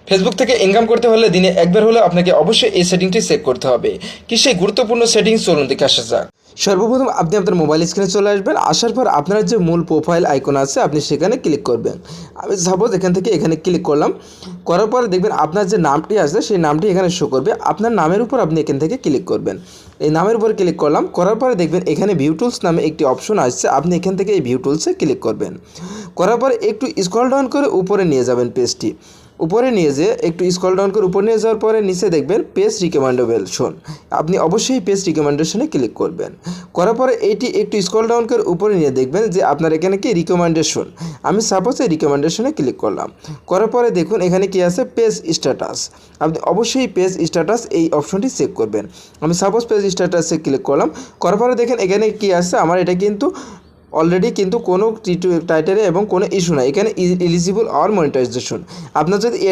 Facebook থেকে income করতে হলে দিনে একবার হলে আপনাকে অবশ্যই এই সেটিংটি চেক করতে হবে। কি সেই গুরুত্বপূর্ণ সেটিংস, চলুন দেখে আসা যাক। সর্বপ্রথম আপনি আপনার মোবাইল স্ক্রিনে চলে আসবেন। আসার পর আপনার যে মূল প্রোফাইল আইকন আছে আপনি সেখানে ক্লিক করবেন। আমি সাপোজ এখান থেকে এখানে ক্লিক করলাম। করার পরে দেখবেন আপনার যে নামটি আছে সেই নামটি এখানে শো করবে। আপনার নামের উপর আপনি এখান থেকে ক্লিক করবেন। এই নামের উপর ক্লিক করলাম। করার পরে দেখবেন এখানে ভিউ টুলস নামে একটি অপশন আসছে, আপনি এখান থেকে এই ভিউ টুলসে ক্লিক করবেন। করার পরে একটু স্ক্রল ডাউন করে উপরে নিয়ে যাবেন পেজটি। উপরে নিয়ে যেয়ে একটু স্ক্রল ডাউন করে উপরে নিয়ে যাওয়ার পরে নিচে দেখবেন পেজ রিকমেন্ডেশন। আপনি অবশ্যই পেজ রিকমেন্ডেশনে ক্লিক করবেন। করার পরে এইটি একটু স্ক্রল ডাউন করে উপরে নিয়ে দেখবেন যে আপনার এখানে কি রিকমেন্ডেশন। আমি সাপোজ এই রিকমেন্ডেশনে ক্লিক করলাম। করার পরে দেখুন এখানে কি আছে, পেজ স্ট্যাটাস। আপনি অবশ্যই পেজ স্ট্যাটাস এই অপশনটি চেক করবেন। আমি সাপোজ পেজ স্ট্যাটাসে ক্লিক করলাম। করার পরে দেখেন এখানে কি আছে, আমার এটা কিন্তু অলরেডি কিন্তু কোনো টাইটেলে এবং কোনো ইস্যু নাই, এখানে এলিজিবল আর মনিটাইজেশন। আপনার যদি